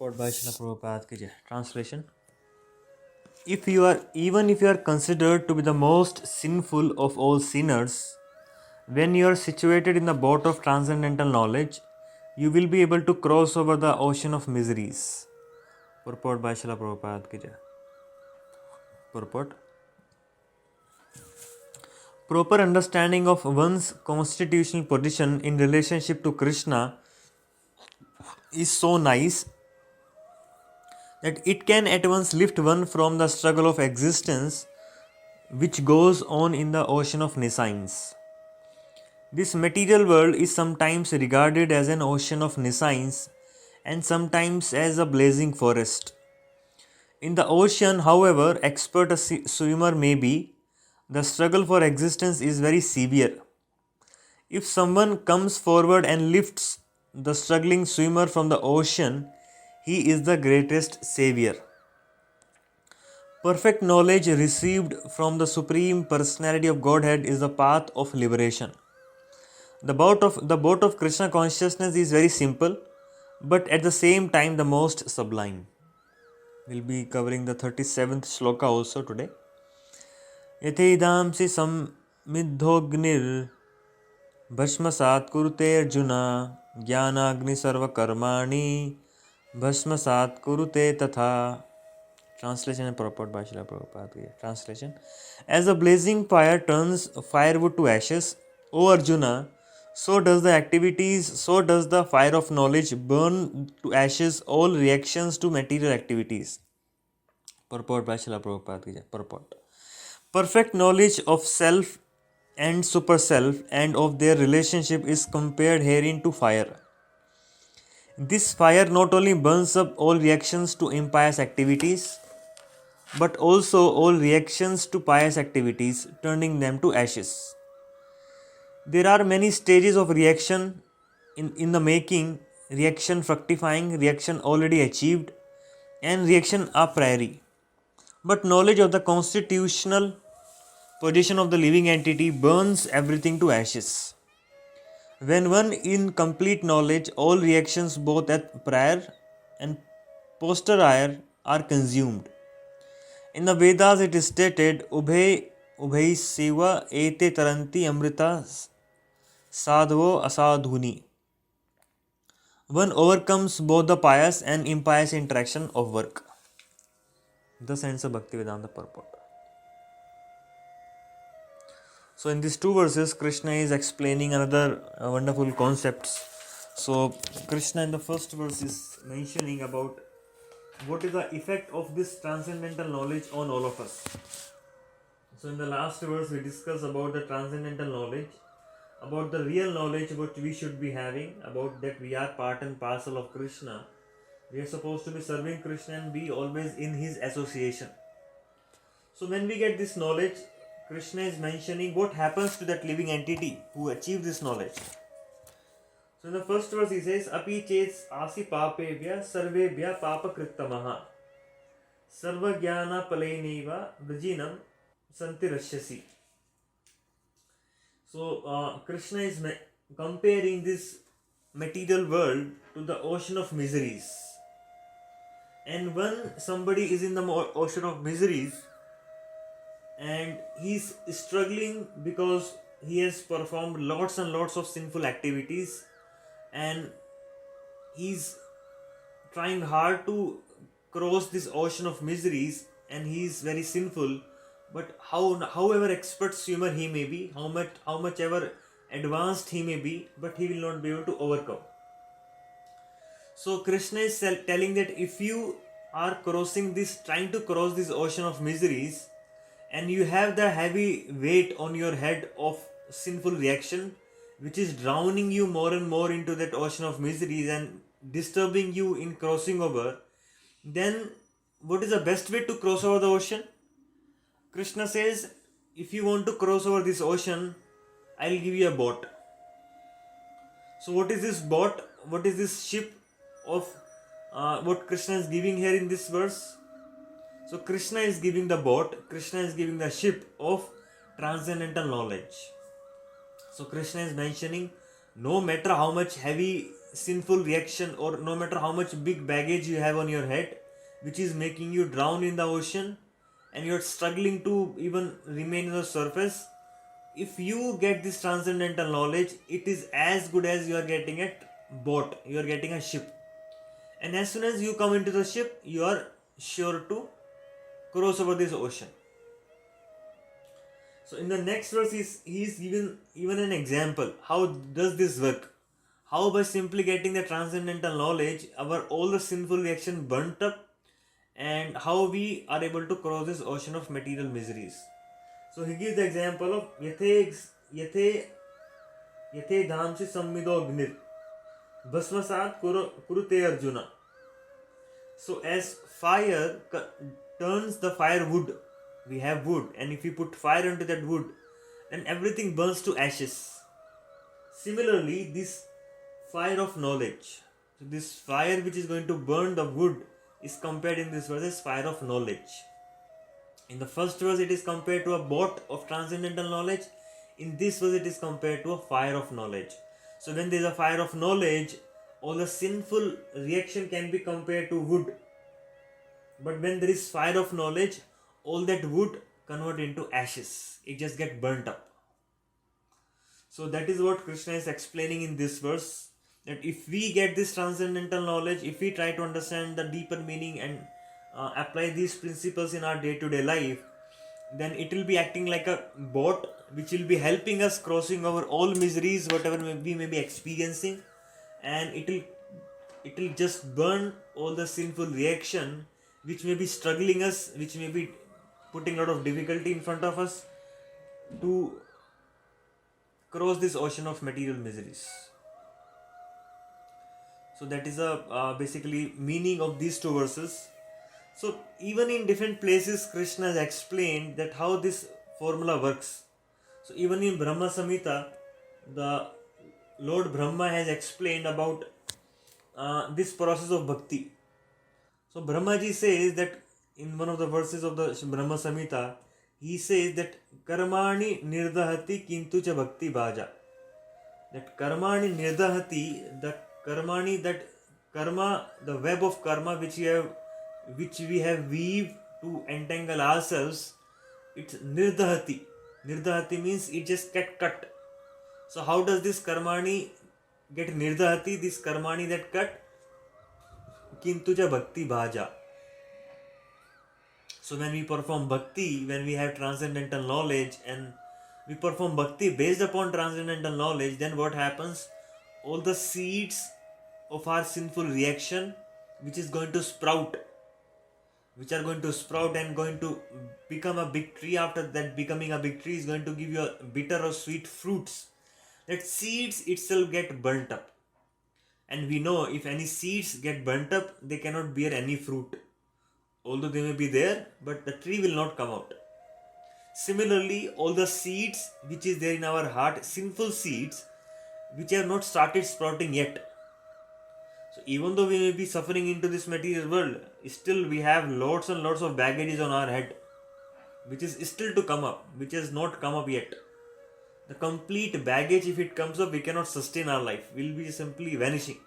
Purport by Srila Prabhupada ki jai. Translation. Even if you are considered to be the most sinful of all sinners, when you are situated in the boat of transcendental knowledge, you will be able to cross over the ocean of miseries. Purport by Srila Prabhupada ki jai. Purport. Proper understanding of one's constitutional position in relationship to Krishna is so nice that it can at once lift one from the struggle of existence which goes on in the ocean of nescience. This material world is sometimes regarded as an ocean of nescience and sometimes as a blazing forest. In the ocean, however expert a swimmer may be, the struggle for existence is very severe. If someone comes forward and lifts the struggling swimmer from the ocean, he is the greatest savior. Perfect knowledge received from the Supreme Personality of Godhead is the path of liberation. The boat of Krishna consciousness is very simple, but at the same time the most sublime. We'll be covering the 37th shloka also today. Yathedamsi sammiddhognir bhasmasat kurute arjuna jnanagni sarva karmani bhasmasat kurute tatha. Translation and purport by Srila Prabhupada. Translation. As a blazing fire turns firewood to ashes, O Arjuna, so does the fire of knowledge burn to ashes all reactions to material activities. Purport by Srila Prabhupada. Purport. Perfect knowledge of self and super self and of their relationship is compared herein to fire. This fire not only burns up all reactions to impious activities, but also all reactions to pious activities, turning them to ashes. There are many stages of reaction in the making: reaction fructifying, reaction already achieved, and reaction a priori. But knowledge of the constitutional position of the living entity burns everything to ashes. When one in complete knowledge, all reactions both at prior and posterior are consumed. In the Vedas it is stated, Ubhai Seva ete taranti amrita sadhavo asadhuni. One overcomes both the pious and impious interaction of work. Thus ends the Bhaktivedanta purport. So in these two verses, Krishna is explaining another wonderful concepts. So Krishna in the first verse is mentioning about what is the effect of this transcendental knowledge on all of us. So in the last verse we discussed about the transcendental knowledge, about the real knowledge what we should be having, about that we are part and parcel of Krishna. We are supposed to be serving Krishna and be always in his association. So when we get this knowledge, Krishna is mentioning what happens to that living entity who achieve this knowledge. So in the first verse he says, Api ches asi papebhya sarvebhya papakrittamaha sarva jnana palaineva vijinam santirashyasi. So Krishna is comparing this material world to the ocean of miseries. And when somebody is in the ocean of miseries and he's struggling because he has performed lots and lots of sinful activities, and he's trying hard to cross this ocean of miseries, and he's very sinful, but however expert swimmer he may be, how much ever advanced he may be, but he will not be able to overcome. So Krishna is telling that if you are trying to cross this ocean of miseries, and you have the heavy weight on your head of sinful reaction, which is drowning you more and more into that ocean of miseries and disturbing you in crossing over, then what is the best way to cross over the ocean? Krishna says, if you want to cross over this ocean, I'll give you a boat. So what is this boat? What is this ship of what Krishna is giving here in this verse? So Krishna is giving the boat, Krishna is giving the ship of transcendental knowledge. So Krishna is mentioning, no matter how much heavy sinful reaction, or no matter how much big baggage you have on your head, which is making you drown in the ocean and you're struggling to even remain on the surface, if you get this transcendental knowledge, it is as good as you are getting a boat, you are getting a ship. And as soon as you come into the ship, you are sure to cross over this ocean. So in the next verse, he is given even an example. How does this work? How by simply getting the transcendental knowledge, our all the sinful reaction burnt up, and how we are able to cross this ocean of material miseries. So he gives the example of yathe dhamsi sammido agnir bhasmasat kurute arjuna. So as fire turns the firewood, we have wood, and if we put fire into that wood, then everything burns to ashes. Similarly, this fire of knowledge, so this fire which is going to burn the wood, is compared in this verse as fire of knowledge. In the first verse, it is compared to a boat of transcendental knowledge. In this verse, it is compared to a fire of knowledge. So when there is a fire of knowledge, all the sinful reaction can be compared to wood. But when there is fire of knowledge, all that wood convert into ashes. It just get burnt up. So that is what Krishna is explaining in this verse. That if we get this transcendental knowledge, if we try to understand the deeper meaning and apply these principles in our day-to-day life, then it will be acting like a boat which will be helping us crossing over all miseries, whatever we may be experiencing, and it will just burn all the sinful reaction which may be struggling us, which may be putting a lot of difficulty in front of us to cross this ocean of material miseries. So that is a basically meaning of these two verses. So even in different places, Krishna has explained that how this formula works. So even in Brahma Samhita, the Lord Brahma has explained about this process of bhakti. So Brahmaji says that in one of the verses of the Brahma Samhita, he says that karmani nirdahati kintu cha bhakti bhaja. That karmani nirdahati, the karmani, that karma, the web of karma which we have weaved to entangle ourselves, it's nirdahati. Nirdahati means it just get cut. So how does this karmani get nirdahati? This karmani that cut, kintuja bhakti bhaja. So when we perform bhakti, when we have transcendental knowledge and we perform bhakti based upon transcendental knowledge, then what happens? All the seeds of our sinful reaction, which is going to sprout, which are going to sprout and going to become a big tree. After that, becoming a big tree is going to give you a bitter or sweet fruits. That seeds itself get burnt up. And we know if any seeds get burnt up, they cannot bear any fruit. Although they may be there, but the tree will not come out. Similarly, all the seeds which is there in our heart, sinful seeds, which have not started sprouting yet. So even though we may be suffering into this material world, still we have lots and lots of baggages on our head, which is still to come up, which has not come up yet. The complete baggage, if it comes up, we cannot sustain our life. We'll be simply vanishing.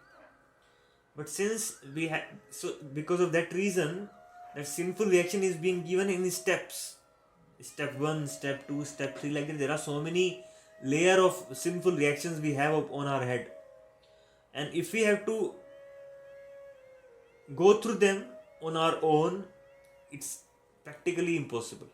But since we have, so because of that reason, that sinful reaction is being given in steps. Step 1, step 2, step 3, like that. There are so many layer of sinful reactions we have on our head. And if we have to go through them on our own, it's practically impossible.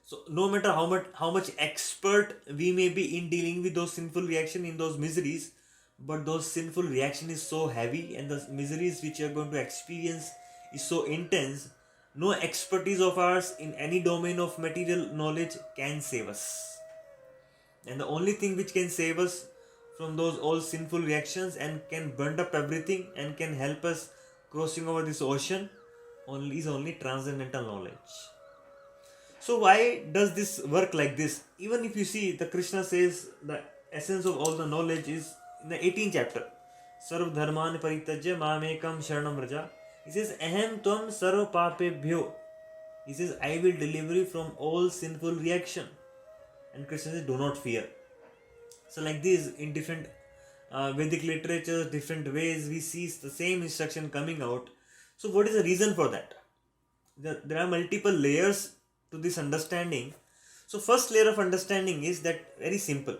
So no matter how much expert we may be in dealing with those sinful reaction in those miseries, but those sinful reaction is so heavy and the miseries which you are going to experience is so intense, no expertise of ours in any domain of material knowledge can save us. And the only thing which can save us from those all sinful reactions and can burn up everything and can help us crossing over this ocean is only transcendental knowledge. So why does this work like this? Even if you see, the Krishna says the essence of all the knowledge is in the 18th chapter. Sarv dharman paritajya mamekam sharanam raja. He says, Ahem tvam sarv papebhyo. He says, I will deliver you from all sinful reaction. And Krishna says, do not fear. So like this, in different Vedic literature, different ways we see the same instruction coming out. So, what is the reason for that? There are multiple layers to this understanding. So, first layer of understanding is that very simple.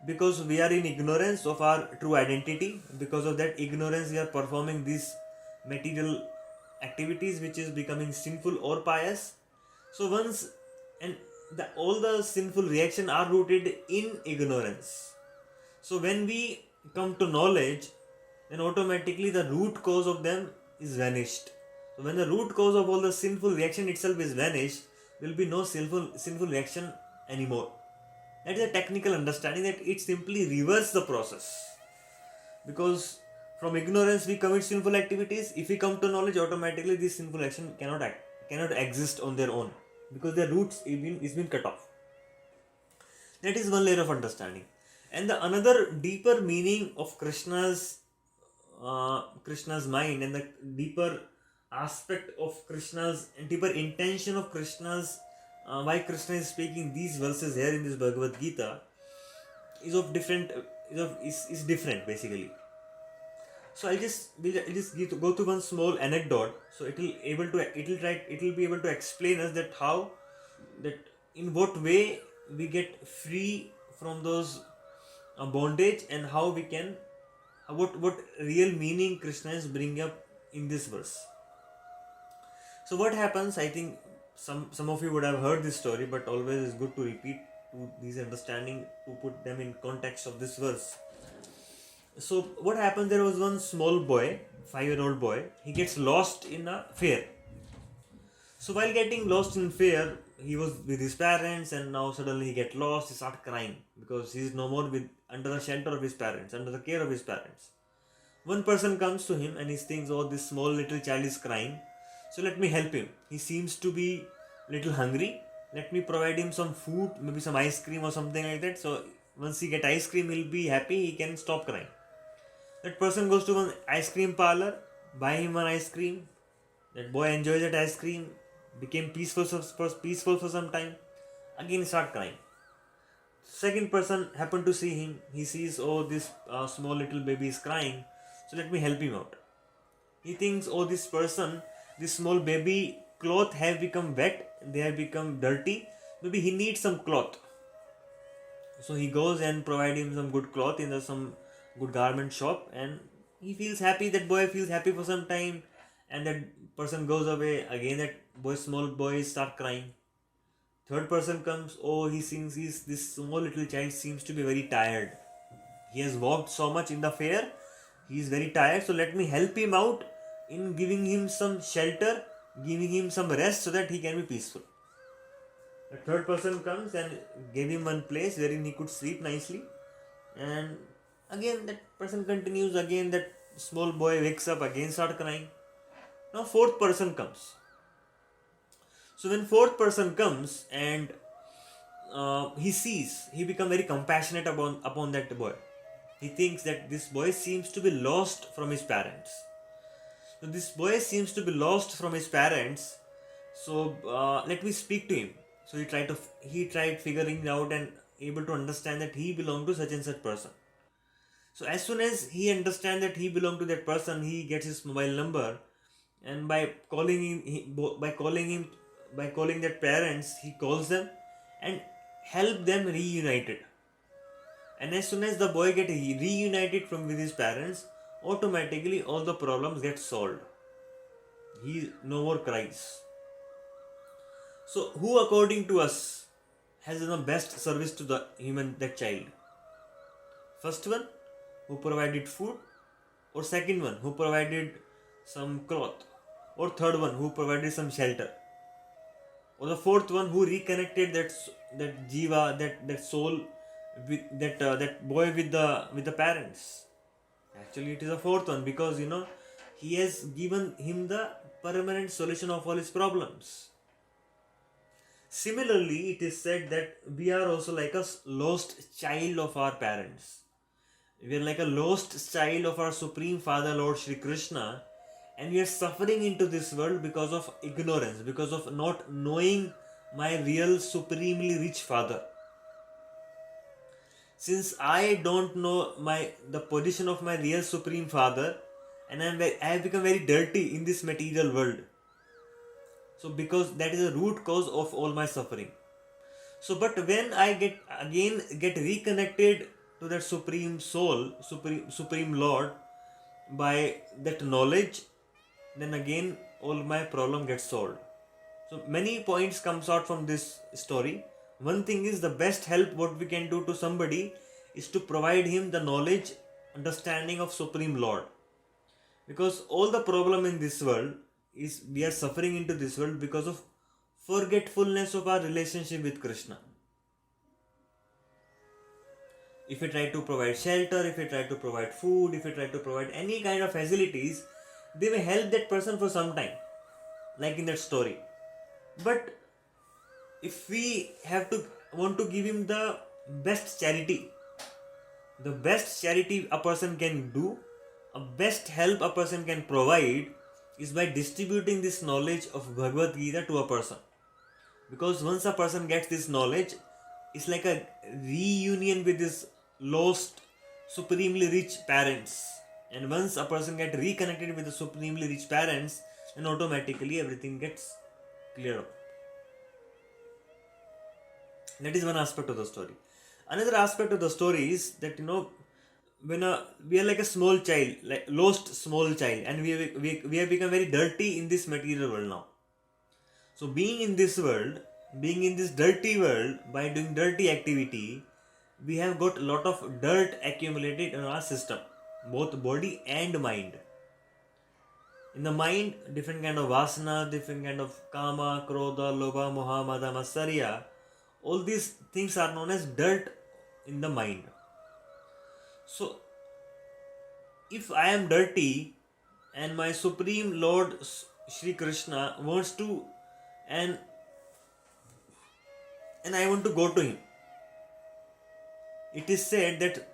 Because we are in ignorance of our true identity, because of that ignorance, we are performing these material activities which is becoming sinful or pious. So once and all the sinful reaction are rooted in ignorance. So when we come to knowledge, then automatically the root cause of them is vanished. So when the root cause of all the sinful reaction itself is vanished, there will be no sinful reaction anymore. That is a technical understanding, that it simply reverses the process. Because from ignorance we commit sinful activities. If we come to knowledge, automatically this sinful action cannot exist on their own, because their roots is been cut off. That is one layer of understanding. And the another deeper meaning of Krishna's mind, and the deeper aspect of Krishna's deeper intention of Krishna's why Krishna is speaking these verses here in this Bhagavad Gita is of different is different basically. So I'll just go to one small anecdote. So it will be able to explain us that how that in what way we get free from those bondage, and how we can what real meaning Krishna is bringing up in this verse. So what happens? I think some of you would have heard this story, but always is good to repeat to these understanding, to put them in context of this verse. So what happened? There was one small boy, 5-year-old boy. He gets lost in a fair. So while getting lost in fair, he was with his parents, and now suddenly he gets lost. He starts crying because he is no more under the shelter of his parents, under the care of his parents. One person comes to him and he thinks, oh, this small little child is crying, so let me help him. He seems to be little hungry. Let me provide him some food, maybe some ice cream or something like that. So once he get ice cream, he'll be happy. He can stop crying. That person goes to one ice cream parlor, buy him one ice cream. That boy enjoys that ice cream, became peaceful for some time. Again start crying. Second person happened to see him. He sees, oh, this small little baby is crying, so let me help him out. He thinks, oh, this small baby cloth have become wet, they have become dirty, maybe he needs some cloth. So he goes and provide him some good cloth in some good garment shop, and he feels happy. That boy feels happy for some time, and that person goes away. Again that small boy start crying. Third person comes. Oh, he thinks this small little child seems to be very tired. He has walked so much in the fair. He is very tired. So let me help him out in giving him some shelter, giving him some rest, so that he can be peaceful. The third person comes and gave him one place wherein he could sleep nicely. And again that person continues. Again that small boy wakes up, again start crying. Now fourth person comes. So when fourth person comes, and he becomes very compassionate upon that boy. He thinks that this boy seems to be lost from his parents. So this boy seems to be lost from his parents. So let me speak to him. So he tried figuring out and able to understand that he belonged to such and such person. So as soon as he understands that he belonged to that person, he gets his mobile number, and by calling their parents, he calls them and help them reunited. And as soon as the boy get reunited with his parents, automatically all the problems get solved. He no more cries. So who according to us has done the best service to that child? First one who provided food, or second one who provided some cloth, or third one who provided some shelter, or the fourth one who reconnected that jiva, that soul, with that boy with the parents? Actually it is a fourth one, because he has given him the permanent solution of all his problems. Similarly, it is said that we are also like a lost child of our parents. We are like a lost child of our Supreme Father Lord Shri Krishna, and we are suffering into this world because of ignorance, because of not knowing my real supremely rich Father. since I don't know the position of my real Supreme Father, and I have become very dirty in this material world. So because that is the root cause of all my suffering. So but when I get reconnected to that Supreme Soul, Supreme Lord, by that knowledge, then again all my problem gets solved. So many points comes out from this story. One thing is, the best help what we can do to somebody is to provide him the knowledge, understanding of Supreme Lord. Because all the problem in this world is we are suffering into this world because of forgetfulness of our relationship with Krishna. If we try to provide shelter, if we try to provide food, if we try to provide any kind of facilities, they may help that person for some time, like in that story. But if we have to want to give him the best charity a person can do, a best help a person can provide, is by distributing this knowledge of Bhagavad Gita to a person. Because once a person gets this knowledge, it's like a reunion with his lost, supremely rich parents. And once a person gets reconnected with the supremely rich parents, then automatically everything gets cleared up. That is one aspect of the story. Another aspect of the story is that when we are like a small child, like lost small child, and we have become very dirty in this material world now. So being in this dirty world, by doing dirty activity, we have got a lot of dirt accumulated in our system, both body and mind. In the mind, different kind of vasana, different kind of kama, krodha, lobha, moha, mada, matsarya. All these things are known as dirt in the mind. So, if I am dirty and my Supreme Lord Sri Krishna wants to, and I want to go to him, it is said that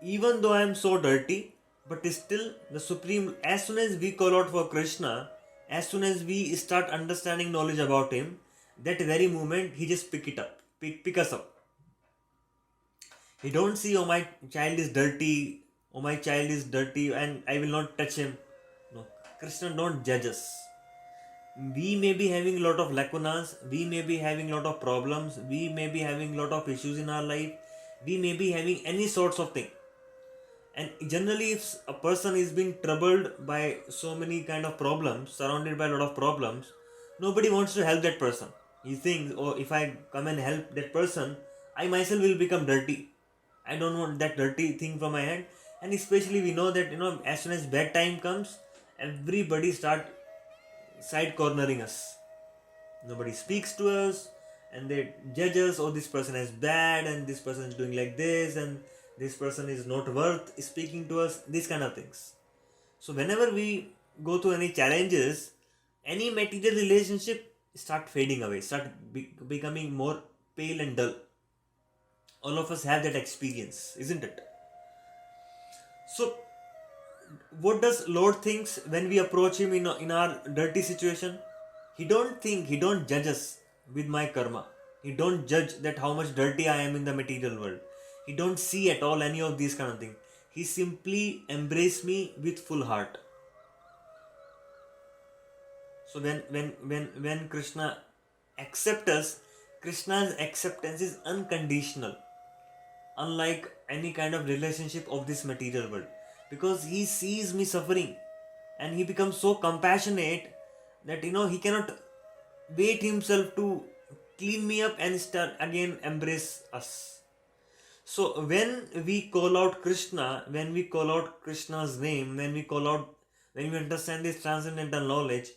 even though I am so dirty, but still the Supreme, as soon as we call out for Krishna, as soon as we start understanding knowledge about him, that very moment he just pick us up. He don't see, oh my child is dirty, and I will not touch him. No, Krishna don't judge us. We may be having a lot of lacunas, we may be having a lot of problems, we may be having a lot of issues in our life, we may be having any sorts of thing. And generally, if a person is being troubled by so many kind of problems, surrounded by a lot of problems, nobody wants to help that person. He thinks, oh, if I come and help that person, I myself will become dirty. I don't want that dirty thing from my hand. And especially we know that as soon as bad time comes, everybody start side cornering us. Nobody speaks to us, and they judge us. Oh, this person is bad, and this person is doing like this, and this person is not worth speaking to us. These kind of things. So whenever we go through any challenges, any material relationship start fading away, start becoming more pale and dull. All of us have that experience, isn't it? So what does Lord thinks when we approach him in our dirty situation? He don't judge us with my karma. He don't judge that how much dirty I am in the material world. He don't see at all any of these kind of things. He simply embrace me with full heart. So when Krishna accepts us, Krishna's acceptance is unconditional, unlike any kind of relationship of this material world, because he sees me suffering and he becomes so compassionate that he cannot wait himself to clean me up and start again embrace us. So when we call out Krishna, when we call out Krishna's name, when we understand this transcendental knowledge,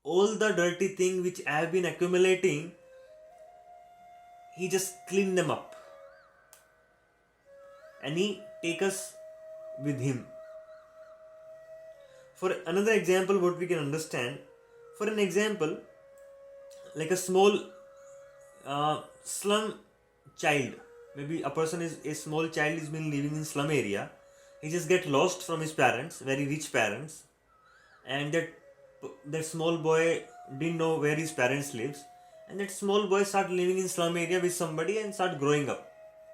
all the dirty thing which I have been accumulating, he just clean them up and he take us with him. For another example, what we can understand, for an example, like a small slum child, maybe a small child is been living in slum area. He just get lost from his parents, very rich parents, and that small boy didn't know where his parents lives, and that small boy start living in slum area with somebody and start growing up.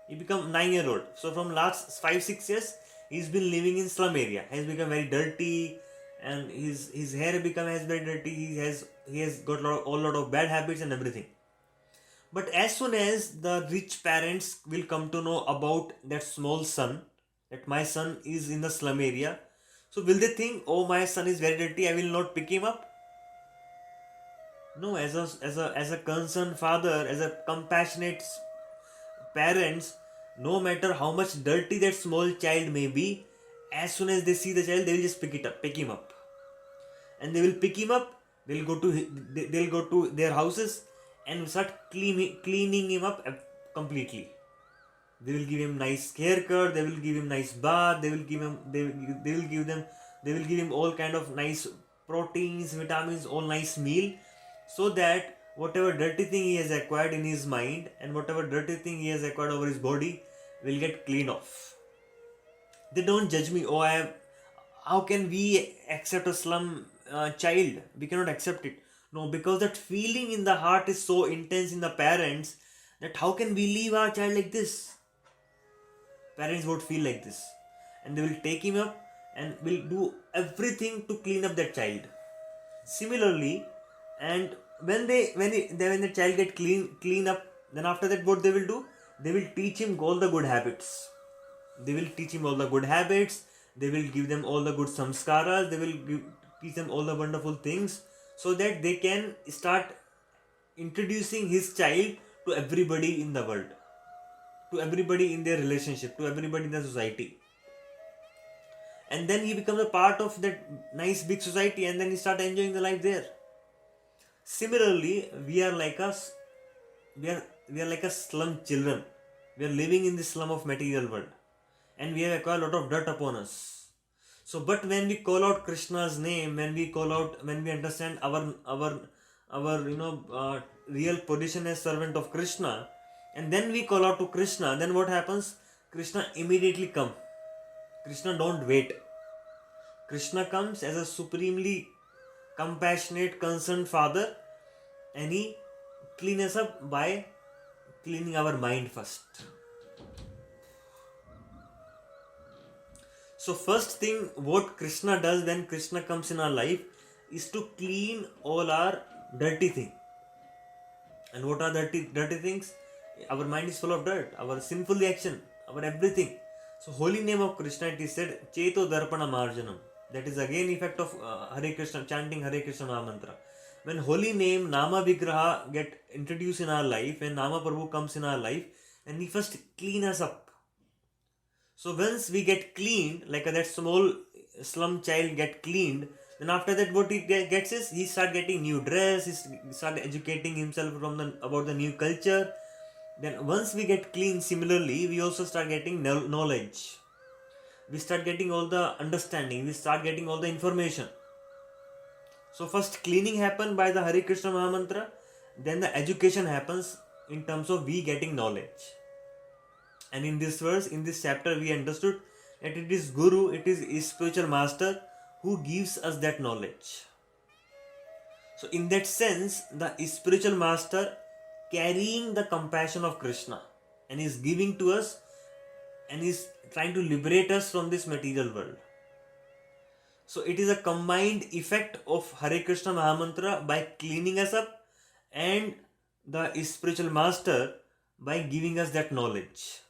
He become 9-year old. So from last 5-6 years, he's been living in slum area. Has become very dirty, and his hair become has very dirty. He has got a lot of bad habits and everything. But as soon as the rich parents will come to know about that small son, that my son is in the slum area, so will they think, oh, my son is very dirty, I will not pick him up? No, as a concerned father, as a compassionate parents, no matter how much dirty that small child may be, as soon as they see the child, they will just pick him up, and they will pick him up. They'll go to their houses and start cleaning him up completely. They will give him nice haircut. They will give him nice bath. They will give him all kind of nice proteins, vitamins, all nice meal, so that whatever dirty thing he has acquired in his mind and whatever dirty thing he has acquired over his body will get clean off. They don't judge me. Oh, I am. How can we accept a slum child? We cannot accept it. No, because that feeling in the heart is so intense in the parents that how can we leave our child like this? Parents would feel like this, and they will take him up and will do everything to clean up that child. Similarly, and when the child get clean up, then after that what they will do? They will teach him all the good habits. They will teach him all the good habits. They will give them all the good samskaras. They will teach them all the wonderful things, so that they can start introducing his child to everybody in the world, to everybody in their relationship, to everybody in the society. And then he becomes a part of that nice big society, and then he start enjoying the life there. Similarly, we are like a slum children. We are living in the slum of material world, and we have acquired a lot of dirt upon us. So, but when we call out Krishna's name, when we understand our real position as servant of Krishna, and then we call out to Krishna, then what happens? Krishna immediately come. Krishna don't wait. Krishna comes as a supremely compassionate, concerned father, and he cleans us up by cleaning our mind first. So first thing what Krishna does when Krishna comes in our life is to clean all our dirty thing. And what are dirty things? Our mind is full of dirt, our sinful action, our everything. So holy name of Krishna, it is said, Cheto Darpana Marjanam. That is again effect of Hare Krishna, chanting Hare Krishna Mahamantra. When holy name Nama Vigraha get introduced in our life, when Nama Prabhu comes in our life, and he first clean us up. So once we get cleaned, like that small slum child get cleaned, then after that what he gets is, he start getting new dress, he start educating himself about the new culture. Then once we get clean, similarly, we also start getting knowledge. We start getting all the understanding, we start getting all the information. So first cleaning happens by the Hare Krishna Mahamantra, then the education happens in terms of we getting knowledge. And in this verse, in this chapter, we understood that it is Guru, it is his spiritual master who gives us that knowledge. So in that sense, the spiritual master carrying the compassion of Krishna and is giving to us and is trying to liberate us from this material world. So it is a combined effect of Hare Krishna Mahamantra by cleaning us up and the spiritual master by giving us that knowledge.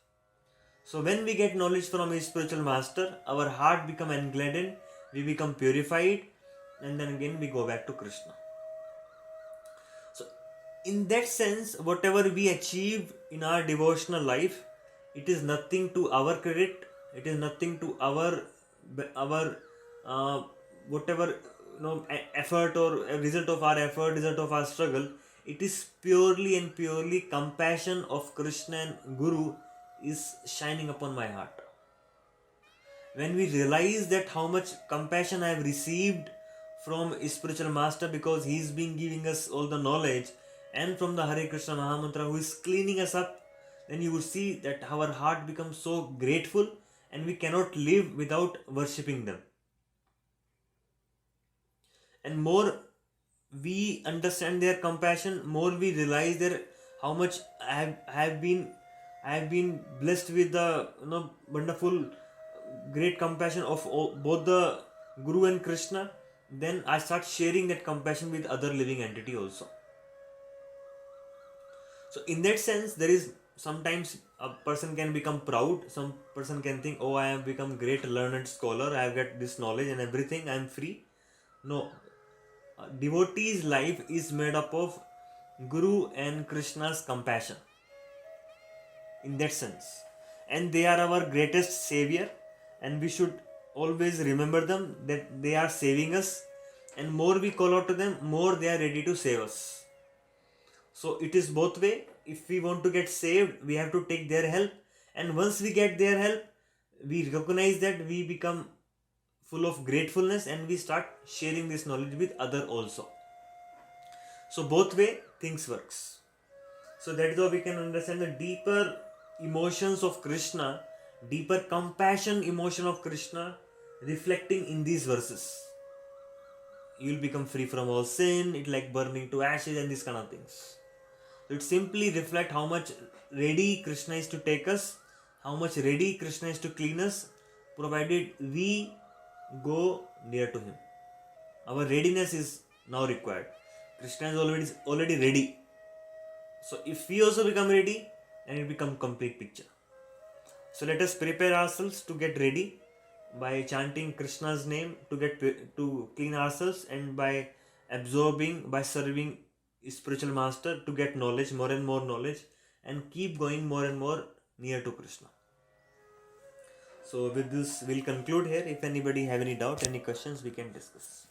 So when we get knowledge from his spiritual master, our heart becomes engladdened, we become purified, and then again we go back to Krishna. So in that sense, whatever we achieve in our devotional life, it is nothing to our credit, it is nothing to our whatever effort or result of our effort, result of our struggle. It is purely and purely compassion of Krishna and Guru is shining upon my heart. When we realize that how much compassion I have received from a spiritual master because he is been giving us all the knowledge, and from the Hare Krishna Mahamantra who is cleaning us up, then you will see that our heart becomes so grateful and we cannot live without worshipping them. And more we understand their compassion, more we realize how much I have been I have been blessed with the wonderful, great compassion of both the Guru and Krishna. Then I start sharing that compassion with other living entity also. So in that sense, there is sometimes a person can become proud. Some person can think, oh, I have become great learned scholar. I have got this knowledge and everything. I am free. No, a devotee's life is made up of Guru and Krishna's compassion. In that sense, and they are our greatest savior, and we should always remember them that they are saving us. And more we call out to them, more they are ready to save us. So it is both way. If we want to get saved, we have to take their help, and once we get their help, we recognize that we become full of gratefulness and we start sharing this knowledge with other also. So both way things works. So that is how we can understand the deeper emotions of Krishna, deeper compassion emotion of Krishna reflecting in these verses. You will become free from all sin, it like burning to ashes and these kind of things. It simply reflect how much ready Krishna is to take us, how much ready Krishna is to clean us, provided we go near to him. Our readiness is now required. Krishna is already ready. So if we also become ready, then it becomes complete picture. So let us prepare ourselves to get ready by chanting Krishna's name to clean ourselves, and by absorbing, by serving spiritual master to get knowledge, more and more knowledge, and keep going more and more near to Krishna. So with this we'll conclude here. If anybody have any doubt, any questions, we can discuss.